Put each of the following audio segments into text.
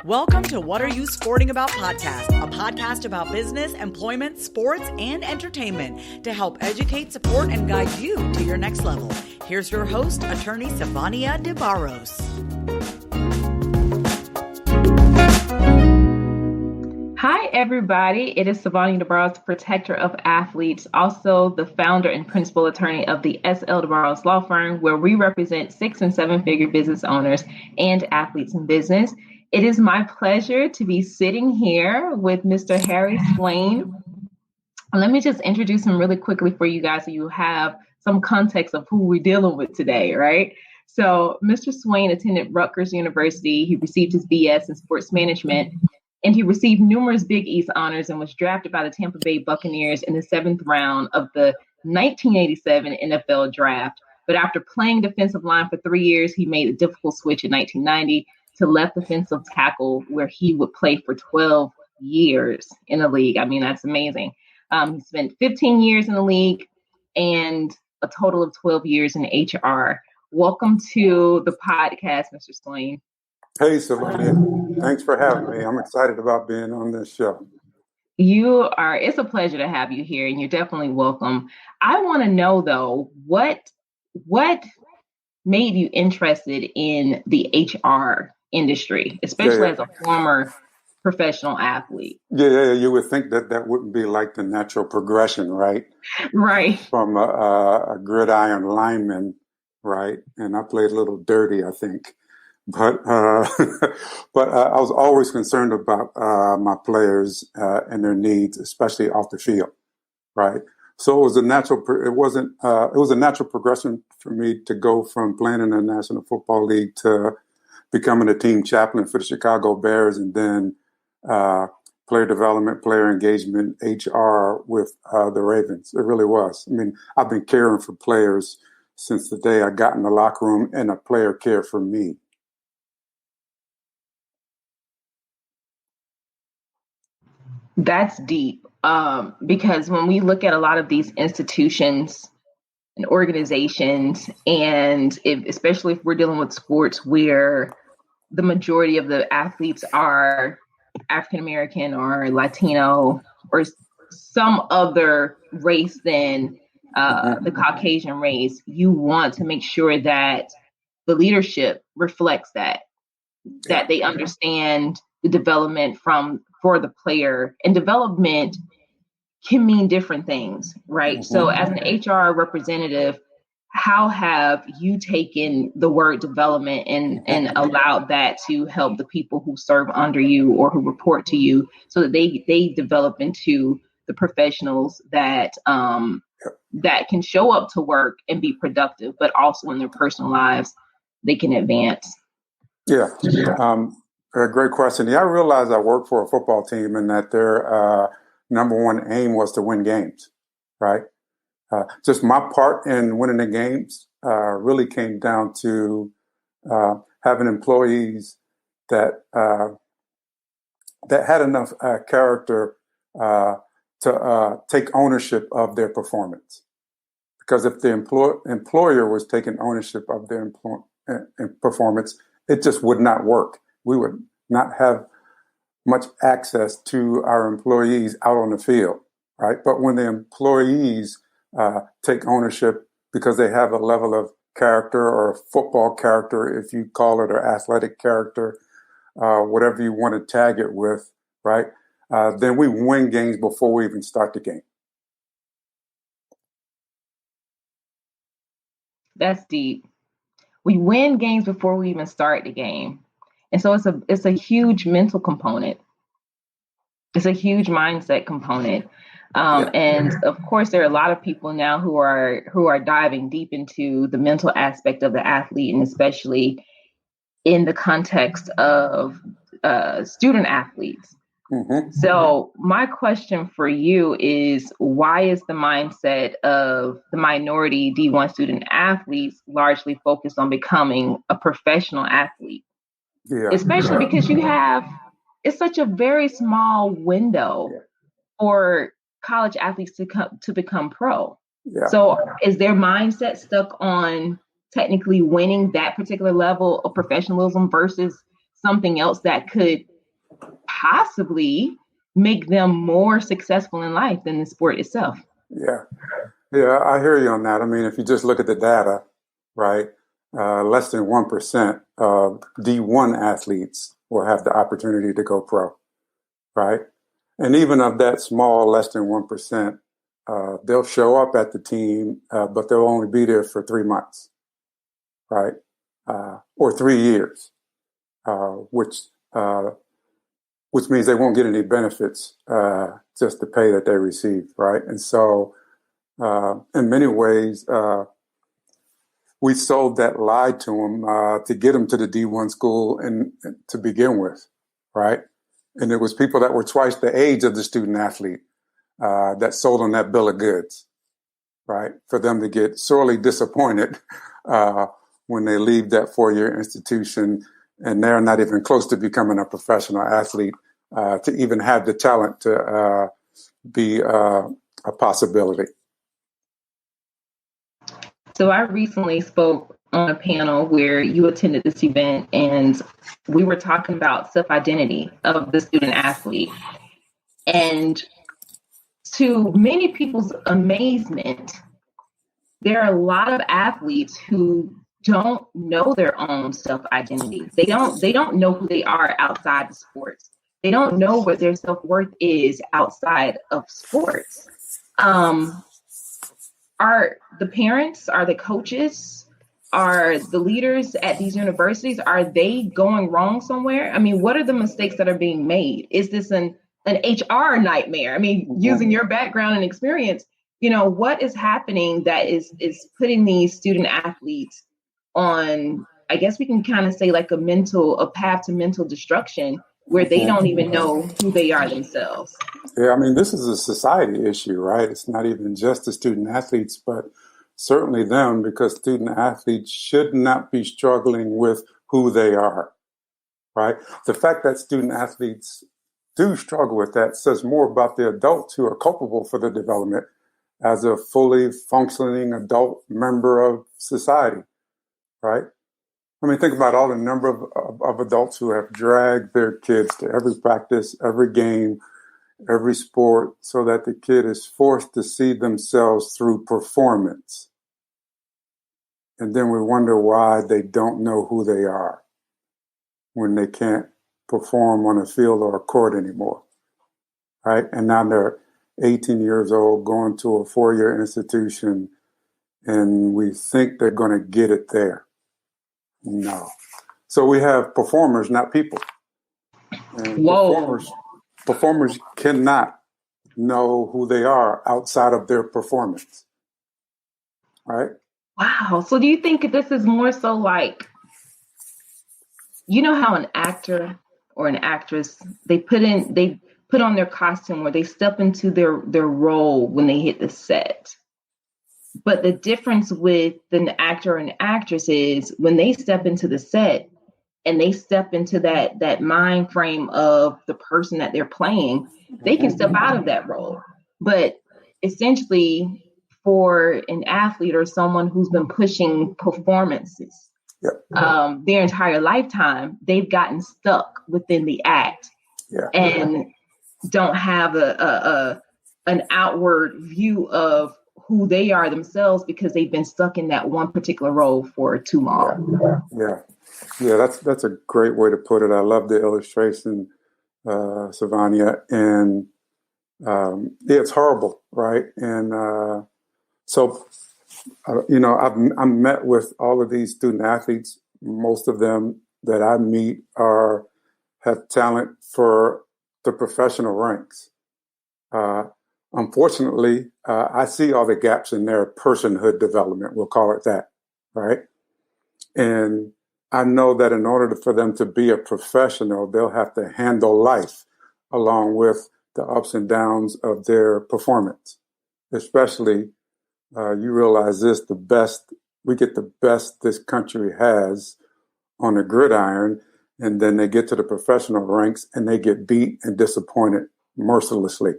Welcome to What Are You Sporting About podcast, a podcast about business, employment, sports, and entertainment to help educate, support, and guide you to your next level. Here's your host, attorney Sivonni de Barros. Hi, everybody. It is Sivonni de Barros, protector of athletes, also the founder and principal attorney of the S.L. de Barros Law Firm, where we represent 6- and 7-figure business owners and athletes in business. It is my pleasure to be sitting here with Mr. Harry Swayne. Let me just introduce him really quickly for you guys so you have some context of who we're dealing with today, right? So Mr. Swayne attended Rutgers University. He received his BS in sports management, and he received numerous Big East honors and was drafted by the Tampa Bay Buccaneers in the 7th round of the 1987 NFL draft. But after playing defensive line for 3 years, he made a difficult switch in 1990 to left defensive tackle, where he would play for 12 years in the league. I mean, that's amazing. He spent 15 years in the league and a total of 12 years in HR. Welcome to the podcast, Mr. Swayne. Hey, Sivonni. Thanks for having me. I'm excited about being on this show. It's a pleasure to have you here, and you're definitely welcome. I want to know, though, what made you interested in the HR industry, especially as a former professional athlete? Yeah, you would think that wouldn't be like the natural progression, right? Right. From a gridiron lineman, right? And I played a little dirty, I think. But I was always concerned about my players and their needs, especially off the field, right? So it was a natural progression for me to go from playing in the National Football League to becoming a team chaplain for the Chicago Bears, and then player development, player engagement, HR with the Ravens. It really was. I mean, I've been caring for players since the day I got in the locker room and a player cared for me. That's deep, because when we look at a lot of these institutions and organizations, and especially if we're dealing with sports where the majority of the athletes are African-American or Latino or some other race than the Caucasian race, you want to make sure that the leadership reflects that they understand the development for the player. And development can mean different things, right? Mm-hmm. So as an HR representative, how have you taken the word development and allowed that to help the people who serve under you or who report to you so that they develop into the professionals that can show up to work and be productive, but also in their personal lives, they can advance? Yeah. Great question. Yeah, I realized I worked for a football team and that their number one aim was to win games, right? Just my part in winning the games really came down to having employees that had enough character to take ownership of their performance. Because if the employer was taking ownership of their performance, it just would not work. We would not have much access to our employees out on the field, right? But when the employees take ownership because they have a level of character or football character, if you call it, or athletic character, whatever you want to tag it with, right? Then we win games before we even start the game. That's deep. We win games before we even start the game. And so it's a huge mental component. It's a huge mindset component. And of course, there are a lot of people now who are diving deep into the mental aspect of the athlete, and especially in the context of student athletes. Mm-hmm. So my question for you is, why is the mindset of the minority D1 student athletes largely focused on becoming a professional athlete? Yeah. Especially because it's such a very small window for college athletes to become pro. Yeah. So is their mindset stuck on technically winning that particular level of professionalism versus something else that could possibly make them more successful in life than the sport itself. Yeah. Yeah, I hear you on that. I mean, if you just look at the data, right, less than 1% of D1 athletes will have the opportunity to go pro, right? And even of that small, less than 1%, they'll show up at the team, but they'll only be there for 3 months, right? Or 3 years, which means they won't get any benefits, just the pay that they receive, right? And so, in many ways, we sold that lie to them to get them to the D1 school and to begin with, right? And it was people that were twice the age of the student athlete that sold on that bill of goods, right? For them to get sorely disappointed when they leave that 4-year institution and they're not even close to becoming a professional athlete to even have the talent to be a possibility. So I recently spoke on a panel where you attended this event, and we were talking about self-identity of the student athlete. And to many people's amazement, there are a lot of athletes who don't know their own self-identity. They don't know who they are outside the sports. They don't know what their self-worth is outside of sports. Are the parents, are the coaches, are the leaders at these universities, are they going wrong somewhere? I mean, what are the mistakes that are being made? Is this an HR nightmare? I mean, using your background and experience, what is happening that is putting these student athletes on, I guess we can kind of say like a path to mental destruction where they don't even know who they are themselves? Yeah, I mean, this is a society issue, right? It's not even just the student athletes, but certainly them, because student athletes should not be struggling with who they are, right? The fact that student athletes do struggle with that says more about the adults who are culpable for their development as a fully functioning adult member of society, right? I mean, think about all the number of adults who have dragged their kids to every practice, every game, every sport, so that the kid is forced to see themselves through performance. And then we wonder why they don't know who they are when they can't perform on a field or a court anymore, right? And now they're 18 years old, going to a 4-year institution, and we think they're going to get it there. No. So we have performers, not people. And performers cannot know who they are outside of their performance. Right? Wow. So do you think this is more so like, how an actor or an actress, they put on their costume or they step into their role when they hit the set. But the difference with an actor and actress is when they step into the set and they step into that mind frame of the person that they're playing, they can step out of that role. But essentially, for an athlete or someone who's been pushing performances their entire lifetime, they've gotten stuck within the act and don't have an outward view of who they are themselves because they've been stuck in that one particular role for too long. Yeah, that's a great way to put it. I love the illustration, Sivonni, and it's horrible, right? And I've met with all of these student athletes. Most of them that I meet have talent for the professional ranks. Unfortunately, I see all the gaps in their personhood development, we'll call it that, right? And I know that in order for them to be a professional, they'll have to handle life along with the ups and downs of their performance. Especially, you realize we get the best this country has on the gridiron, and then they get to the professional ranks and they get beat and disappointed mercilessly.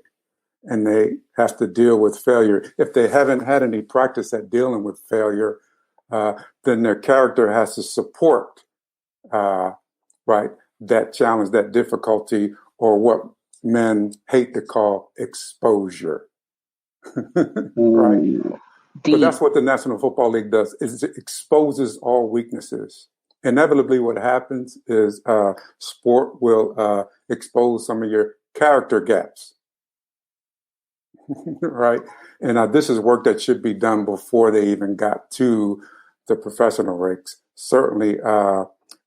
And they have to deal with failure. If they haven't had any practice at dealing with failure, then their character has to support, right, that challenge, that difficulty, or what men hate to call exposure. Right? Ooh, But that's deep. what the National Football League does, is it exposes all weaknesses. Inevitably, what happens is sport will expose some of your character gaps. Right? And this is work that should be done before they even got to the professional ranks. Certainly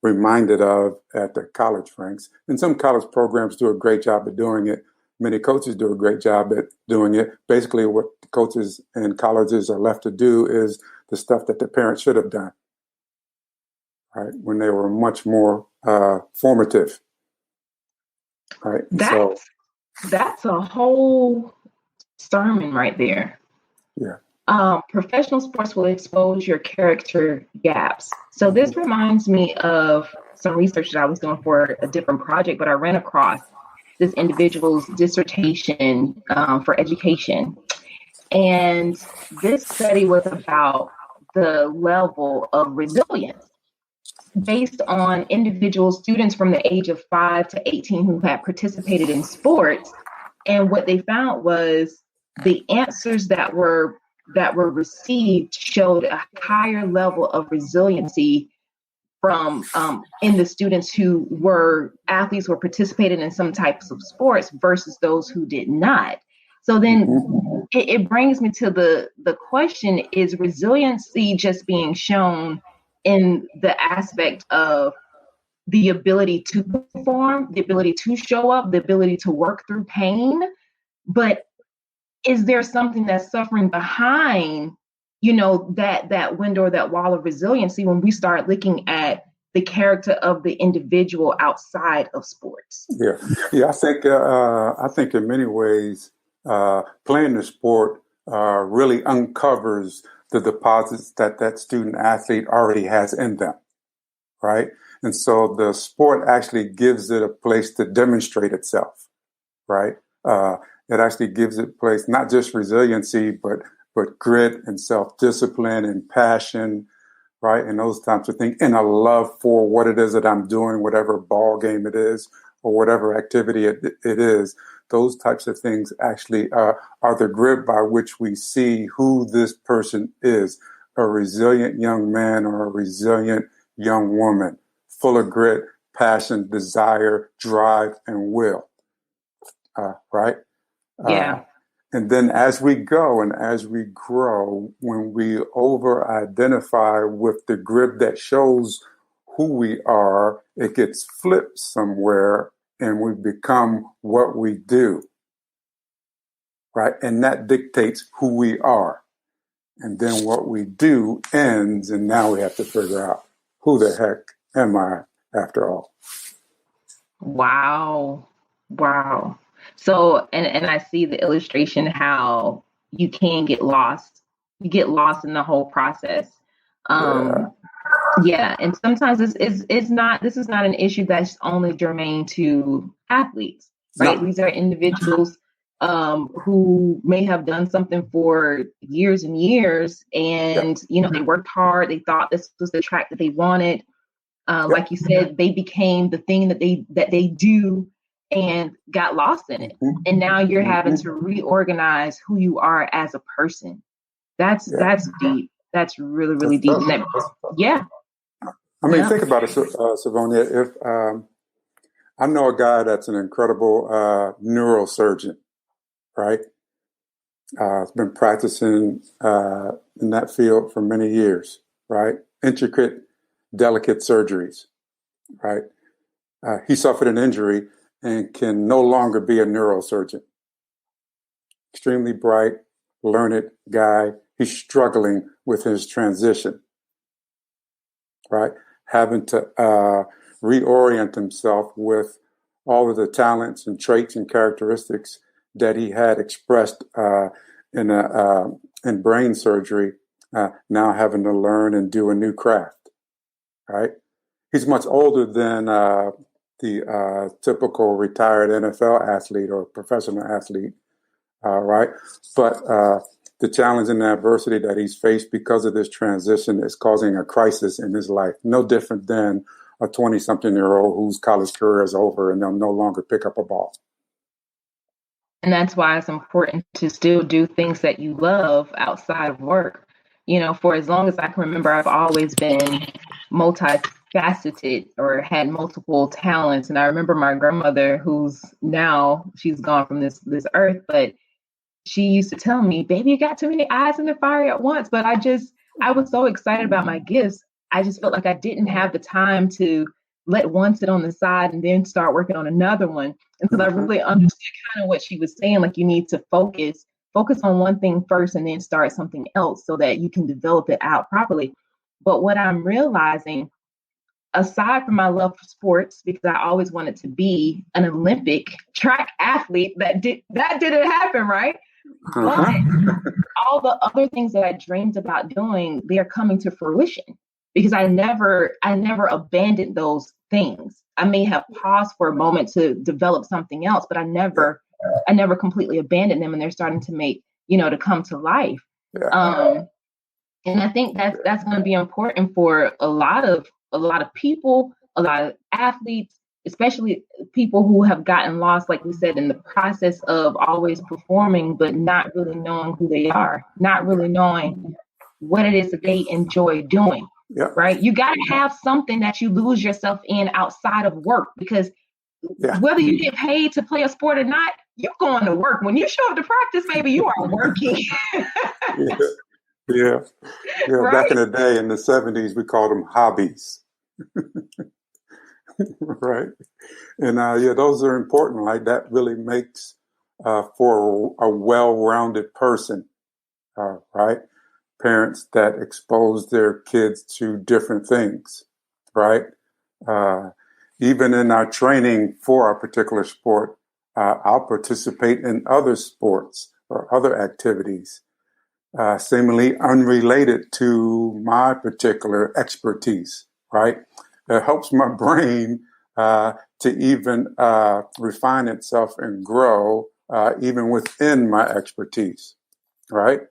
reminded of at the college ranks. And some college programs do a great job at doing it. Many coaches do a great job at doing it. Basically, what the coaches and colleges are left to do is the stuff that the parents should have done, right, when they were much more formative. Right? That's a whole sermon right there. Yeah. Professional sports will expose your character gaps. So this reminds me of some research that I was doing for a different project, but I ran across this individual's dissertation for education. And this study was about the level of resilience based on individual students from the age of 5 to 18 who had participated in sports. And what they found was the answers that were received showed a higher level of resiliency from in the students who were athletes who participated in some types of sports versus those who did not. So then it brings me to the question, is resiliency just being shown in the aspect of the ability to perform, the ability to show up, the ability to work through pain? But is there something that's suffering behind, that window or that wall of resiliency when we start looking at the character of the individual outside of sports? Yeah. I think in many ways, playing the sport really uncovers the deposits that student athlete already has in them, right? And so the sport actually gives it a place to demonstrate itself, right? It actually gives it place, not just resiliency, but grit and self-discipline and passion, right? And those types of things, and a love for what it is that I'm doing, whatever ball game it is, or whatever activity it is. Those types of things actually are the grit by which we see who this person is, a resilient young man or a resilient young woman, full of grit, passion, desire, drive, and will, right? Yeah. And then as we go and as we grow, when we over-identify with the grid that shows who we are, it gets flipped somewhere and we become what we do, right? And that dictates who we are. And then what we do ends, and now we have to figure out who the heck am I after all. Wow. So, and I see the illustration how you can get lost. You get lost in the whole process. Yeah. And sometimes this is not an issue that's only germane to athletes, right? No. These are individuals who may have done something for years and years, and they worked hard. They thought this was the track that they wanted. Like you said, they became the thing that they do and got lost in it. And now you're having to reorganize who you are as a person. That's deep. That's really, really deep. I mean, think about it, Sivonni. If I know a guy that's an incredible neurosurgeon, right? Has been practicing in that field for many years, right? Intricate, delicate surgeries, right? He suffered an injury and can no longer be a neurosurgeon. Extremely bright, learned guy. He's struggling with his transition, right? Having to reorient himself with all of the talents and traits and characteristics that he had expressed in brain surgery, now having to learn and do a new craft, right? He's much older than the typical retired NFL athlete or professional athlete, right? But the challenge and the adversity that he's faced because of this transition is causing a crisis in his life. No different than a 20-something-year-old whose college career is over and they'll no longer pick up a ball. And that's why it's important to still do things that you love outside of work. You know, for as long as I can remember, I've always been multifaceted or had multiple talents. And I remember my grandmother, she's gone from this earth, but she used to tell me, baby, you got too many eyes in the fire at once. But I was so excited about my gifts. I just felt like I didn't have the time to let one sit on the side and then start working on another one. And so I really understood kind of what she was saying, like you need to focus on one thing first and then start something else so that you can develop it out properly. But what I'm realizing, aside from my love for sports, because I always wanted to be an Olympic track athlete, that didn't happen, right? But all the other things that I dreamed about doing, they're coming to fruition because I never abandoned those things. I may have paused for a moment to develop something else, but I never completely abandoned them, and they're starting to to come to life. Yeah. And I think that's going to be important for a lot of people, a lot of athletes, especially people who have gotten lost, like we said, in the process of always performing, but not really knowing who they are, not really knowing what it is that they enjoy doing. Yeah. Right. You got to have something that you lose yourself in outside of work, because whether you get paid to play a sport or not, you're going to work. When you show up to practice, maybe you are working. Yeah. Right? Back in the day, in the 70s, we called them hobbies. Right. And those are important. Like that really makes for a well-rounded person. Right. Parents that expose their kids to different things. Right. Even in our training for our particular sport, I'll participate in other sports or other activities, seemingly unrelated to my particular expertise, right? It helps my brain to even refine itself and grow even within my expertise, right?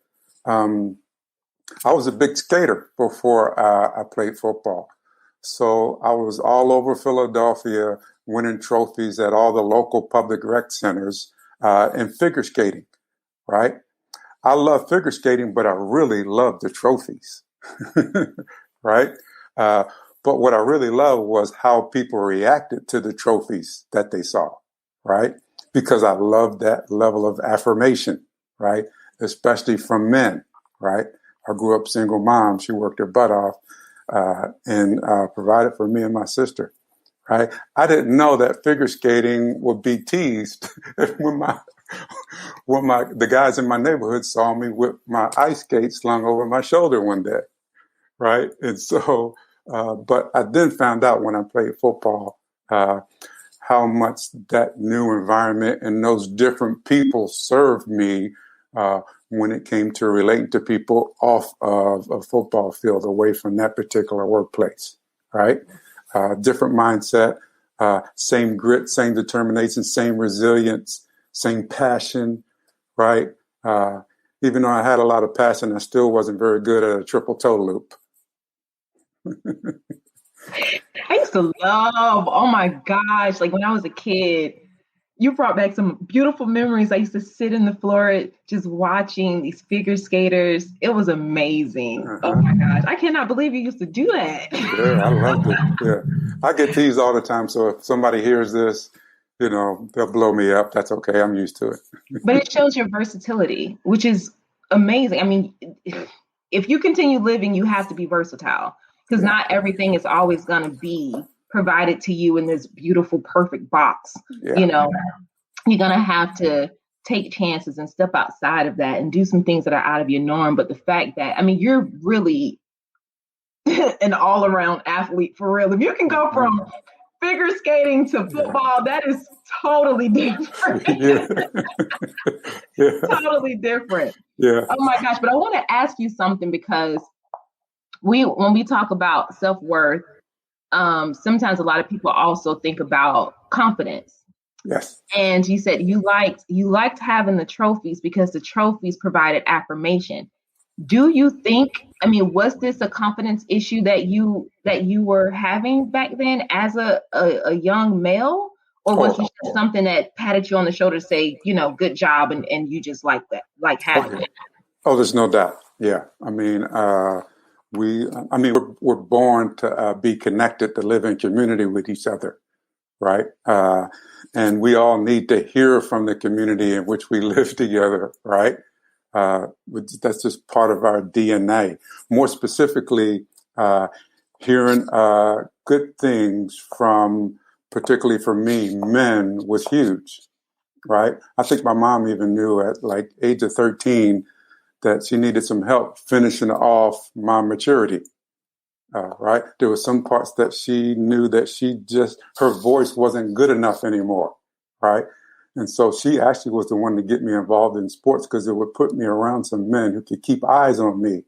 I was a big skater before I played football. So I was all over Philadelphia winning trophies at all the local public rec centers in figure skating, right? I love figure skating, but I really love the trophies, right? But what I really loved was how people reacted to the trophies that they saw, right? Because I love that level of affirmation, right? Especially from men, right? I grew up single mom. She worked her butt off and provided for me and my sister, right? I didn't know that figure skating would be teased when the guys in my neighborhood saw me with my ice skates slung over my shoulder one day, right? And so, but I then found out when I played football how much that new environment and those different people served me when it came to relating to people off of a football field, away from that particular workplace, right? Different mindset, same grit, same determination, same resilience, same passion, right? Even though I had a lot of passion, I still wasn't very good at a triple toe loop. I used to love, oh my gosh, like when I was a kid, you brought back some beautiful memories. I used to sit in the floor just watching these figure skaters. It was amazing. Oh my gosh. I cannot believe you used to do that. Yeah, I loved it. Yeah. I get teased all the time. So if somebody hears this, they'll blow me up. That's okay. I'm used to it. But it shows your versatility, which is amazing. I mean, if you continue living, you have to be versatile, because not everything is always going to be provided to you in this beautiful, perfect box. Yeah. You're going to have to take chances and step outside of that and do some things that are out of your norm. But the fact that, you're really an all around athlete for real. If you can go from figure skating to football, that is totally different. Totally different. Yeah. Oh my gosh. But I want to ask you something, because when we talk about self-worth, sometimes a lot of people also think about confidence. Yes. And you said you liked having the trophies because the trophies provided affirmation. Do you think, I mean, was this a confidence issue that you were having back then as a young male? Or was it just something that patted you on the shoulder to say, good job, and you just like that, like having it? Oh, there's no doubt. Yeah. I mean, we're born to be connected, to live in community with each other. Right. And we all need to hear from the community in which we live together. Right. That's just part of our DNA. More specifically, hearing good things from, particularly for me, men was huge. Right. I think my mom even knew at like age of 13 that she needed some help finishing off my maturity. Right. There were some parts that she knew that her voice wasn't good enough anymore. Right. And so she actually was the one to get me involved in sports because it would put me around some men who could keep eyes on me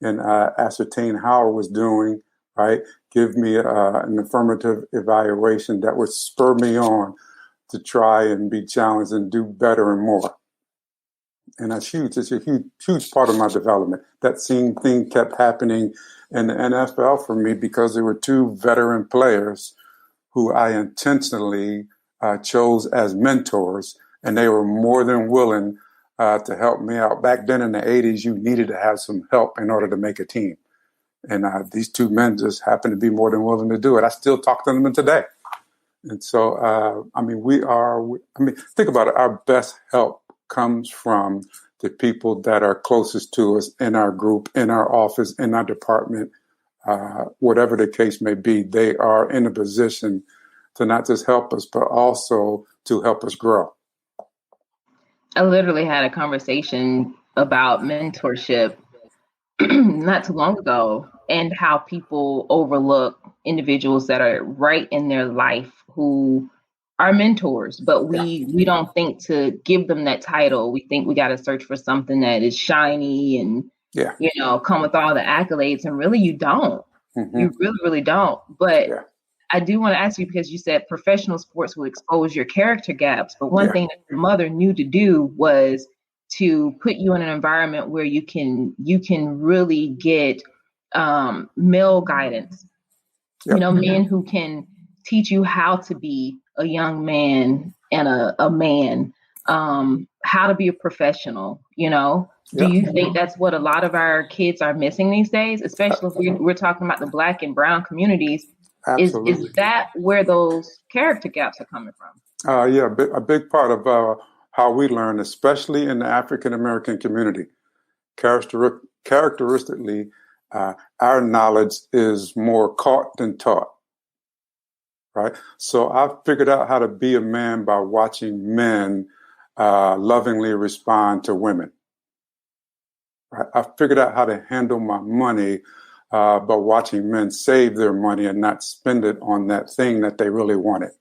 and ascertain how I was doing. Right. Give me an affirmative evaluation that would spur me on to try and be challenged and do better and more. And that's huge. It's a huge part of my development. That same thing kept happening in the NFL for me because there were two veteran players who I intentionally chose as mentors, and they were more than willing to help me out. Back then in the 80s, you needed to have some help in order to make a team. And these two men just happened to be more than willing to do it. I still talk to them today. And so, think about it. Our best help comes from the people that are closest to us in our group, in our office, in our department, whatever the case may be. They are in a position to not just help us, but also to help us grow. I literally had a conversation about mentorship not too long ago, and how people overlook individuals that are right in their life who are mentors, but we don't think to give them that title. We think we got to search for something that is shiny and, come with all the accolades. And really, you don't. Mm-hmm. You really, really don't. But I do want to ask you, because you said professional sports will expose your character gaps. But one thing that your mother knew to do was to put you in an environment where you can really get male guidance. Yep. Men who can teach you how to be a young man and a man, how to be a professional, Do you think that's what a lot of our kids are missing these days, especially if we're talking about the Black and brown communities? Absolutely. Is that where those character gaps are coming from? A big part of how we learn, especially in the African American community. Characteristically, our knowledge is more caught than taught. Right. So I figured out how to be a man by watching men lovingly respond to women. Right. I figured out how to handle my money by watching men save their money and not spend it on that thing that they really wanted.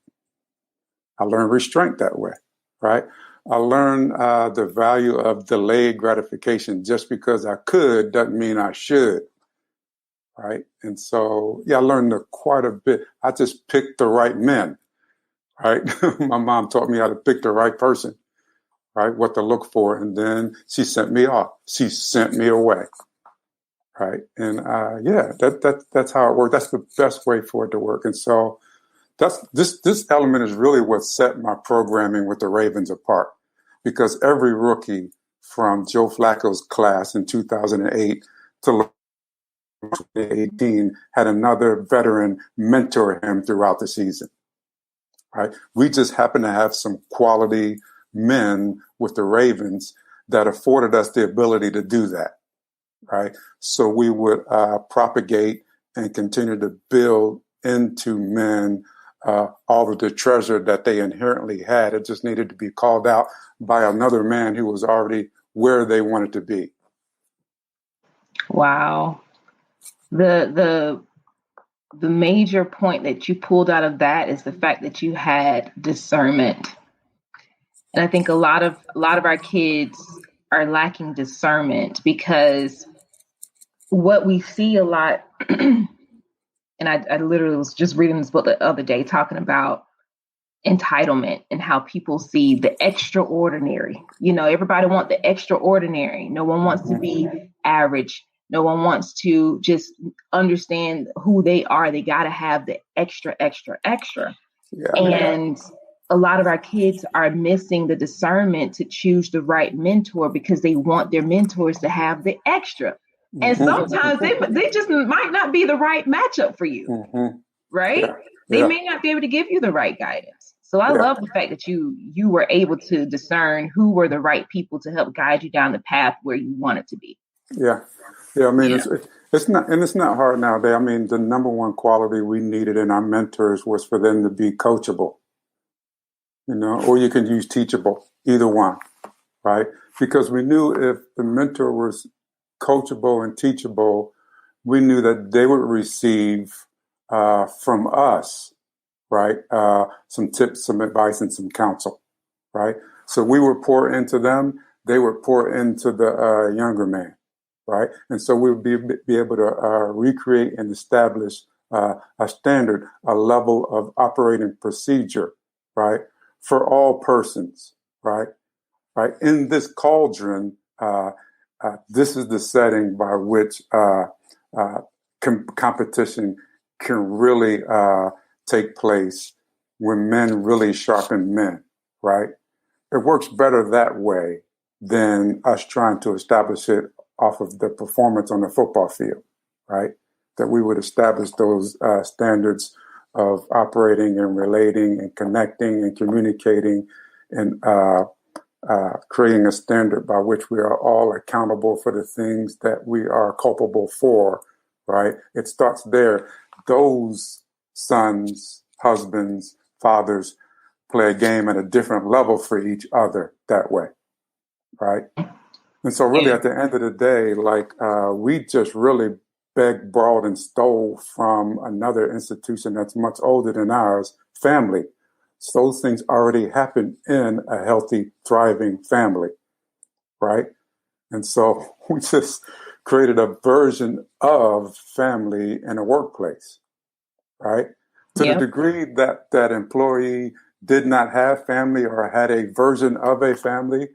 I learned restraint that way. Right. I learned the value of delayed gratification. Just because I could doesn't mean I should. Right. And so, I learned quite a bit. I just picked the right men. Right. My mom taught me how to pick the right person. Right. What to look for. And then she sent me off. She sent me away. Right. And that's how it worked. That's the best way for it to work. And so this element is really what set my programming with the Ravens apart, because every rookie from Joe Flacco's class in 2008 to 2018 had another veteran mentor him throughout the season. Right. We just happened to have some quality men with the Ravens that afforded us the ability to do that. Right. So we would propagate and continue to build into men all of the treasure that they inherently had. It just needed to be called out by another man who was already where they wanted to be. Wow. The major point that you pulled out of that is the fact that you had discernment. And I think a lot of our kids are lacking discernment, because what we see a lot, and I literally was just reading this book the other day talking about entitlement and how people see the extraordinary. Everybody wants the extraordinary. No one wants to be average. No one wants to just understand who they are. They got to have the extra, extra, extra. Yeah. And a lot of our kids are missing the discernment to choose the right mentor because they want their mentors to have the extra. And sometimes they just might not be the right matchup for you, right? Yeah. They may not be able to give you the right guidance. So I love the fact that you were able to discern who were the right people to help guide you down the path where you want it to be. Yeah. I mean, it's not hard nowadays. I mean, the number one quality we needed in our mentors was for them to be coachable, or you can use teachable, either one, right? Because we knew if the mentor was coachable and teachable, we knew that they would receive from us, right? Some tips, some advice, and some counsel, right? So we would pour into them. They would pour into the younger man, right? And so we would be able to recreate and establish a standard, a level of operating procedure, right? For all persons, right? Right. In this cauldron, this is the setting by which competition can really take place when men really sharpen men, right? It works better that way than us trying to establish it off of the performance on the football field, right? That we would establish those standards of operating and relating and connecting and communicating and creating a standard by which we are all accountable for the things that we are culpable for, right? It starts there. Those sons, husbands, fathers play a game at a different level for each other that way, right? And so really at the end of the day, we just really begged, borrowed, and stole from another institution that's much older than ours, family. So those things already happen in a healthy, thriving family, right? And so we just created a version of family in a workplace, right? To the degree that that employee did not have family or had a version of a family,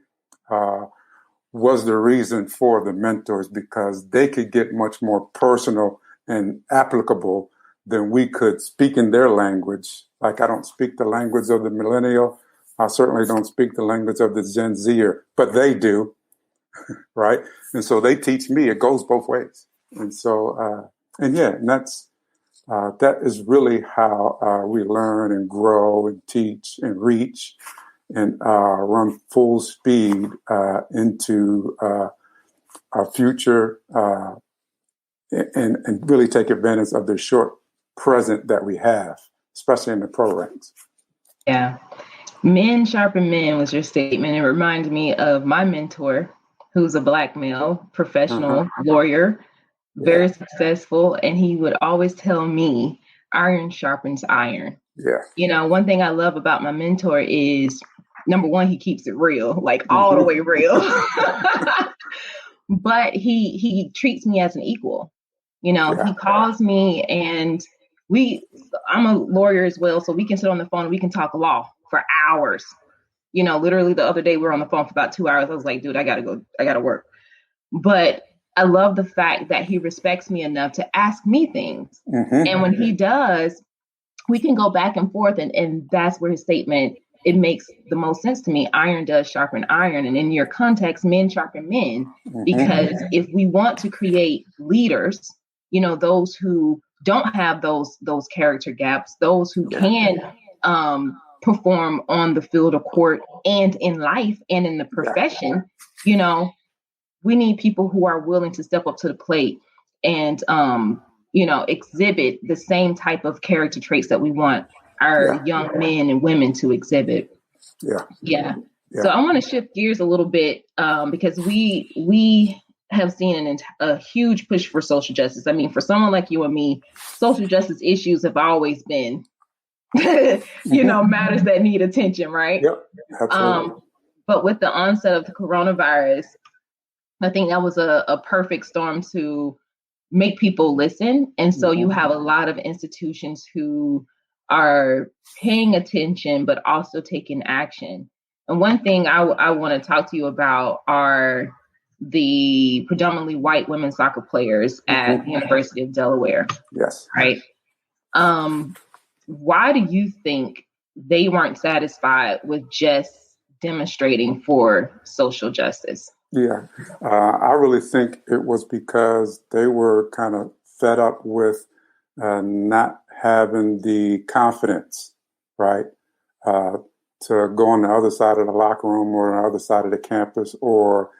was the reason for the mentors, because they could get much more personal and applicable than we could speak in their language. Like, I don't speak the language of the millennial. I certainly don't speak the language of the Gen Zer, but they do, right? And so they teach me. It goes both ways. And so, and that's, that is really how we learn and grow and teach and reach and run full speed into our future and really take advantage of the short present that we have, especially in the pro ranks. Yeah. Men sharpen men was your statement. It reminded me of my mentor, who's a Black male, professional lawyer, very successful. And he would always tell me, iron sharpens iron. Yeah. One thing I love about my mentor is, number one, he keeps it real, like all the way real. But he treats me as an equal. He calls me, and I'm a lawyer as well, so we can sit on the phone and we can talk law for hours. Literally the other day we were on the phone for about 2 hours. I was like, dude, I gotta work. But I love the fact that he respects me enough to ask me things. And when he does, we can go back and forth. And that's where his statement, it makes the most sense to me. Iron does sharpen iron. And in your context, men sharpen men. Because if we want to create leaders, those who don't have those character gaps, those who can perform on the field of court and in life and in the profession, we need people who are willing to step up to the plate and, exhibit the same type of character traits that we want our young men and women to exhibit. Yeah. So I want to shift gears a little bit because we have seen a huge push for social justice. I mean, for someone like you and me, social justice issues have always been, matters that need attention, right? Yep, absolutely. But with the onset of the coronavirus, I think that was a perfect storm to make people listen. And so you have a lot of institutions who are paying attention, but also taking action. And one thing I want to talk to you about are the predominantly white women soccer players at the University of Delaware. Yes. Right. Why do you think they weren't satisfied with just demonstrating for social justice? Yeah, I really think it was because they were kind of fed up with not having the confidence, right, to go on the other side of the locker room or on the other side of the campus or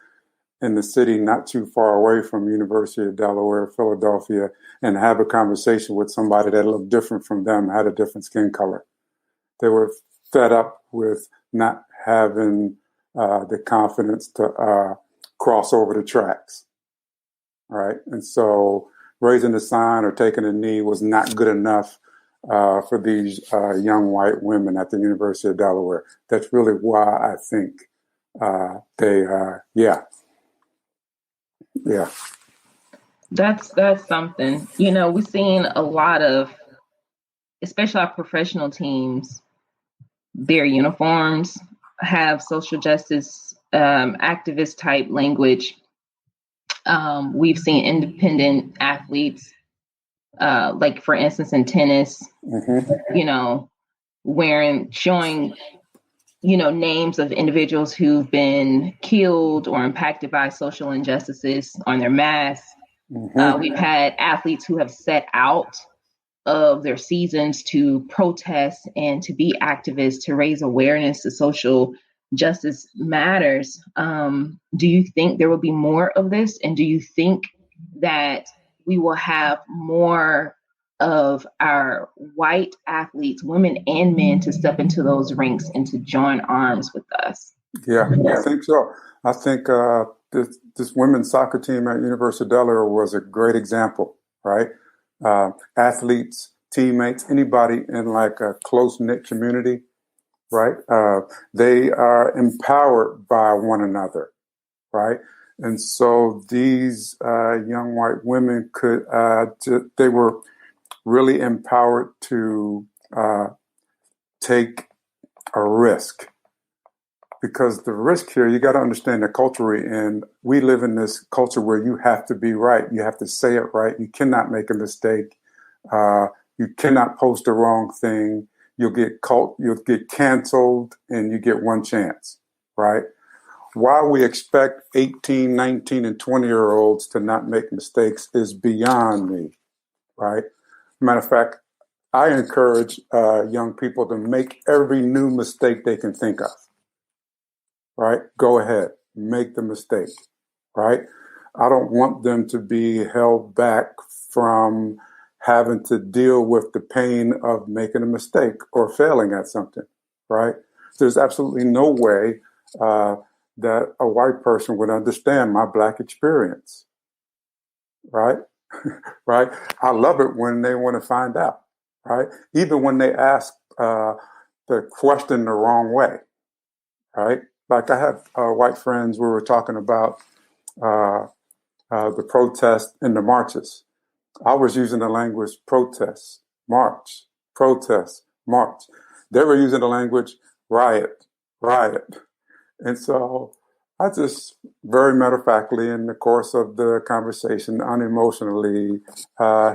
in the city not too far away from University of Delaware, Philadelphia, and have a conversation with somebody that looked different from them, had a different skin color. They were fed up with not having the confidence to cross over the tracks, right? And so raising the sign or taking a knee was not good enough for these young white women at the University of Delaware. That's really why I think Yeah. That's something. We've seen a lot of, especially our professional teams, their uniforms have social justice activist type language. We've seen independent athletes, like for instance in tennis, showing names of individuals who've been killed or impacted by social injustices on their masks. We've had athletes who have set out of their seasons to protest and to be activists, to raise awareness to social justice matters. Do you think there will be more of this? And do you think that we will have more of our white athletes, women and men, to step into those ranks and to join arms with us? Yeah, I think so. I think this women's soccer team at University of Delaware was a great example, right? Athletes, teammates, anybody in like a close-knit community, right? They are empowered by one another, right? And so these young white women they were really empowered to take a risk. Because the risk here, you got to understand the culture we're in. We live in this culture where you have to be right. You have to say it right. You cannot make a mistake. You cannot post the wrong thing. You'll get canceled, and you get one chance, right? Why we expect 18, 19, and 20-year-olds to not make mistakes is beyond me, right? Matter of fact, I encourage young people to make every new mistake they can think of. Right? Go ahead, make the mistake, right? I don't want them to be held back from having to deal with the pain of making a mistake or failing at something, right? There's absolutely no way that a white person would understand my Black experience, right? Right? I love it when they want to find out, right? Even when they ask the question the wrong way, right? Like I have white friends, we were talking about the protests and the marches. I was using the language protest, march, protest, march. They were using the language riot. And so I just very matter-of-factly in the course of the conversation, unemotionally,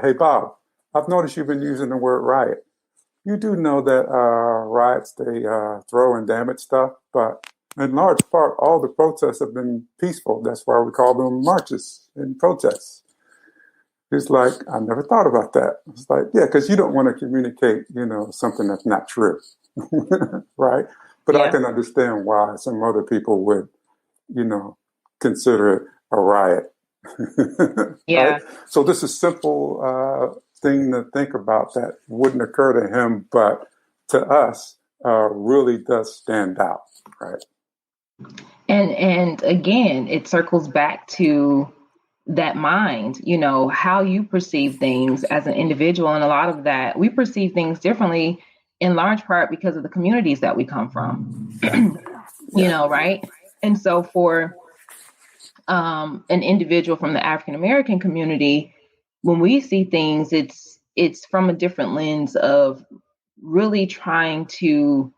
hey, Bob, I've noticed you've been using the word riot. You do know that riots, they throw and damage stuff, but in large part, all the protests have been peaceful. That's why we call them marches and protests. It's like, I never thought about that. It's like, yeah, because you don't want to communicate, something that's not true, right? But yeah. I can understand why some other people would, consider it a riot. Yeah. Right? So this is simple thing to think about that wouldn't occur to him, but to us really does stand out, right? And again, it circles back to that mind, how you perceive things as an individual. And a lot of that, we perceive things differently in large part because of the communities that we come from, right? And so for an individual from the African-American community, when we see things, it's from a different lens of really trying to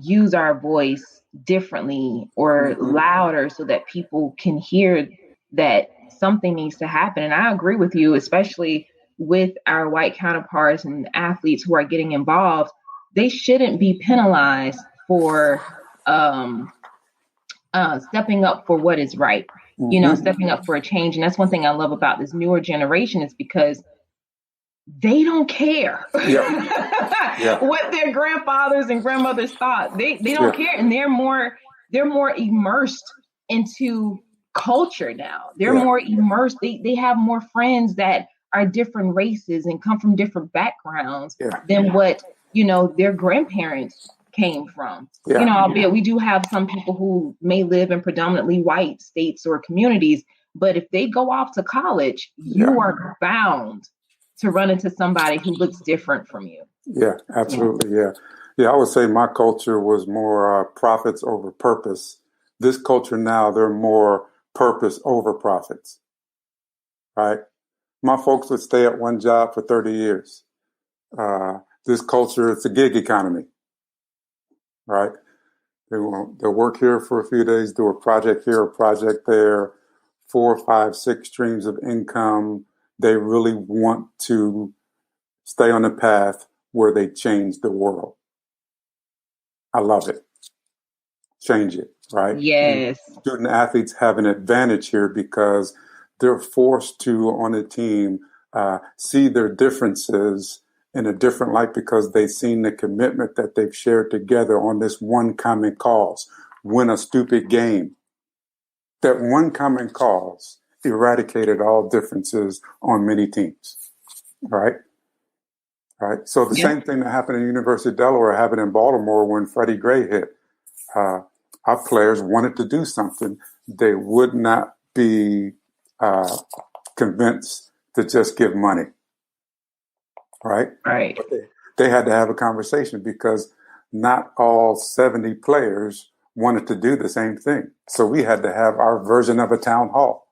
use our voice differently or louder so that people can hear that something needs to happen. And I agree with you, especially with our white counterparts and athletes who are getting involved. They shouldn't be penalized for stepping up for what is right, stepping up for a change. And that's one thing I love about this newer generation is because they don't care what their grandfathers and grandmothers thought. They don't care. And they're more immersed into culture now. They're more immersed. They have more friends that are different races and come from different backgrounds than what, their grandparents came from. Albeit we do have some people who may live in predominantly white states or communities, but if they go off to college, you are bound to run into somebody who looks different from you. Yeah, absolutely. Yeah. I would say my culture was more profits over purpose. This culture now, they're more purpose over profits, right? My folks would stay at one job for 30 years. This culture, it's a gig economy, right? They'll work here for a few days, do a project here, a project there, 4, 5, 6 streams of income. They really want to stay on the path where they change the world. I love it. Change it, right? Yes. And student athletes have an advantage here because they're forced to, on a team, see their differences in a different light because they've seen the commitment that they've shared together on this one common cause, win a stupid game. That one common cause eradicated all differences on many teams, right? Right. So the same thing that happened at University of Delaware happened in Baltimore when Freddie Gray hit. Our players wanted to do something. They would not be convinced to just give money, right? Right. But they had to have a conversation because not all 70 players wanted to do the same thing. So we had to have our version of a town hall.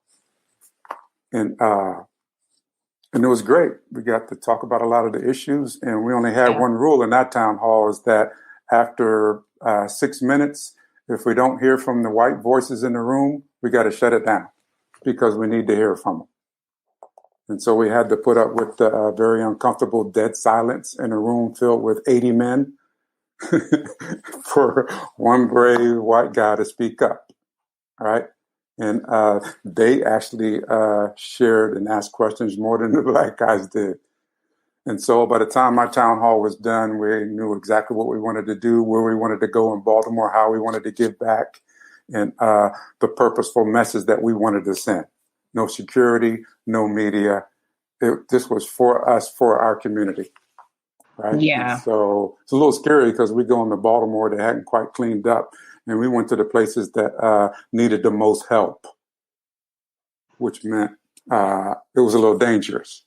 And it was great. We got to talk about a lot of the issues, and we only had one rule in that town hall is that after 6 minutes, if we don't hear from the white voices in the room, we got to shut it down because we need to hear from them. And so we had to put up with the very uncomfortable dead silence in a room filled with 80 men for one brave white guy to speak up, right? And they actually shared and asked questions more than the black guys did. And so by the time my town hall was done, we knew exactly what we wanted to do, where we wanted to go in Baltimore, how we wanted to give back, and the purposeful message that we wanted to send. No security, no media. This was for us, for our community. Right? Yeah. And so it's a little scary because we go into Baltimore, they hadn't quite cleaned up. And we went to the places that needed the most help, which meant it was a little dangerous.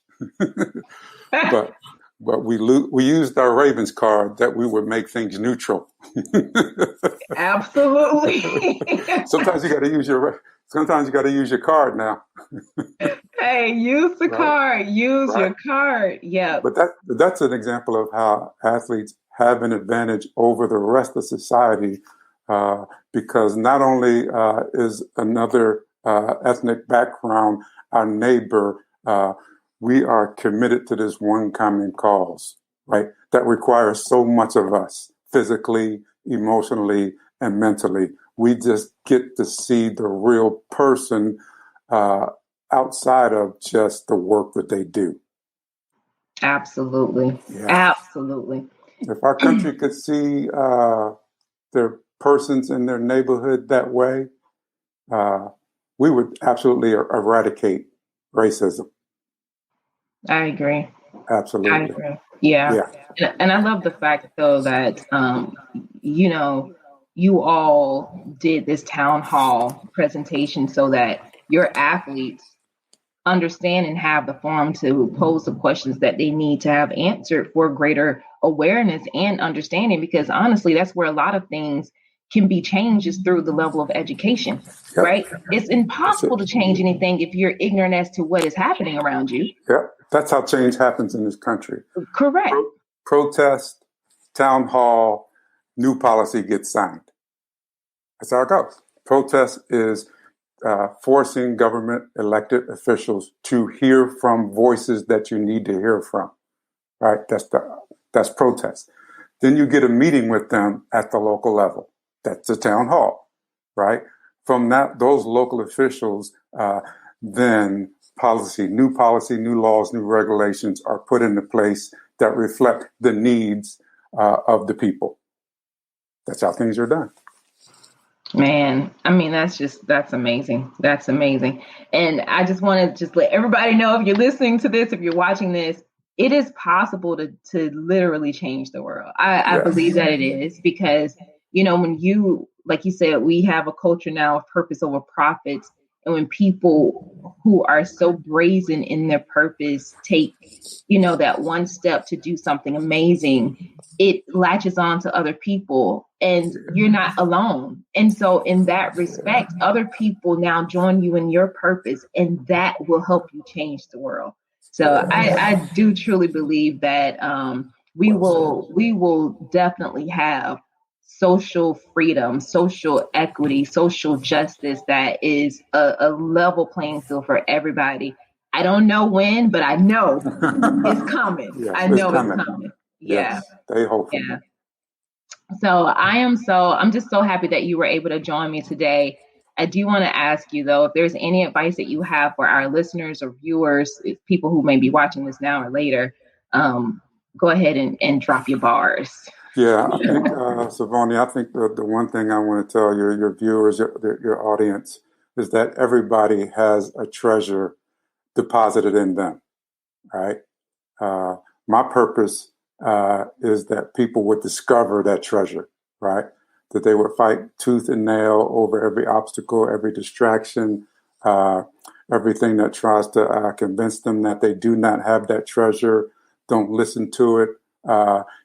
but we used our Ravens card that we would make things neutral. Absolutely. Sometimes you got to use your card now. Hey, use the card. Use your card. Yeah. But that's an example of how athletes have an advantage over the rest of society. Because not only is another ethnic background our neighbor, we are committed to this one common cause, right? That requires so much of us, physically, emotionally, and mentally. We just get to see the real person outside of just the work that they do. Absolutely. Yeah. Absolutely. If our country could see their persons in their neighborhood that way, we would absolutely eradicate racism. I agree. Absolutely. I agree. Yeah. And I love the fact, though, that, you all did this town hall presentation so that your athletes understand and have the forum to pose the questions that they need to have answered for greater awareness and understanding, because honestly, that's where a lot of things can be changed is through the level of education, right? It's impossible to change anything if you're ignorant as to what is happening around you. Yeah, that's how change happens in this country. Correct. Protest, town hall, new policy gets signed. That's how it goes. Protest is forcing government elected officials to hear from voices that you need to hear from, right? That's protest. Then you get a meeting with them at the local level. That's the town hall, right? From those local officials, then new policy, new laws, new regulations are put into place that reflect the needs of the people. That's how things are done. Man, I mean, that's amazing. That's amazing. And I just want to just let everybody know, if you're listening to this, if you're watching this, it is possible to literally change the world. I believe that it is, because, when you, like you said, we have a culture now of purpose over profits. And when people who are so brazen in their purpose take, that one step to do something amazing, it latches on to other people, and you're not alone. And so in that respect, other people now join you in your purpose, and that will help you change the world. So I do truly believe that we will definitely have social freedom, social equity, social justice that is a level playing field for everybody. I don't know when, but I know it's coming. Yes, I know it's coming. Yeah. Yes, they hope. Yeah. So I'm just so happy that you were able to join me today. I do want to ask you, though, if there's any advice that you have for our listeners or viewers, people who may be watching this now or later, go ahead and drop your bars. Yeah, I think, Sivonni, I think the one thing I want to tell your viewers, your audience, is that everybody has a treasure deposited in them, right? My purpose is that people would discover that treasure, right? That they would fight tooth and nail over every obstacle, every distraction, everything that tries to convince them that they do not have that treasure. Don't listen to it.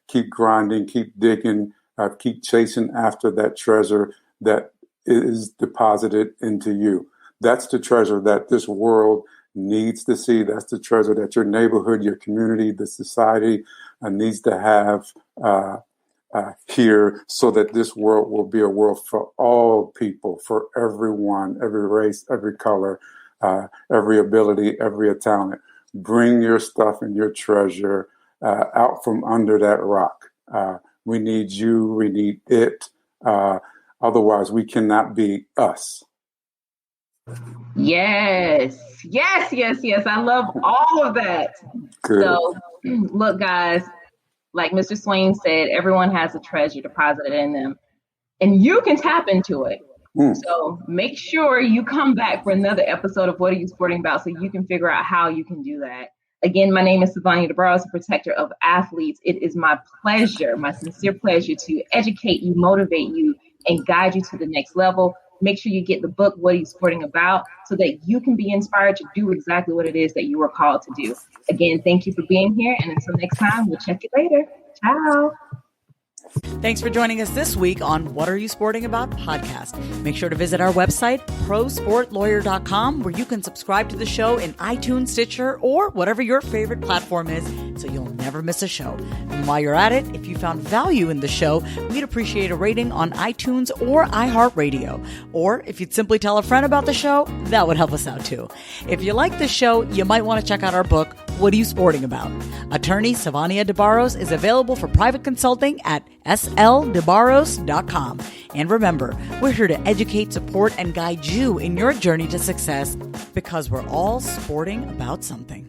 Keep grinding, keep digging, keep chasing after that treasure that is deposited into you. That's the treasure that this world needs to see. That's the treasure that your neighborhood, your community, the society needs to have here, so that this world will be a world for all people, for everyone, every race, every color, every ability, every talent. Bring your stuff and your treasure out from under that rock. We need you. We need it. Otherwise, we cannot be us. Yes. I love all of that. Good. So, look, guys, like Mr. Swayne said, everyone has a treasure deposited in them, and you can tap into it. So make sure you come back for another episode of What Are You Sporting About, so you can figure out how you can do that. Again, my name is Sivonni DeBarros, protector of athletes. It is my pleasure, my sincere pleasure, to educate you, motivate you, and guide you to the next level. Make sure you get the book, What Are You Sporting About, so that you can be inspired to do exactly what it is that you were called to do. Again, thank you for being here. And until next time, we'll check you later. Ciao. Thanks for joining us this week on What Are You Sporting About podcast. Make sure to visit our website, prosportlawyer.com, where you can subscribe to the show in iTunes, Stitcher, or whatever your favorite platform is, so you'll never miss a show. And while you're at it, if you found value in the show, we'd appreciate a rating on iTunes or iHeartRadio. Or if you'd simply tell a friend about the show, that would help us out too. If you like the show, you might want to check out our book, What Are You Sporting About? Attorney Sivonni DeBarros is available for private consulting at sldebarros.com. And remember, we're here to educate, support, and guide you in your journey to success, because we're all sporting about something.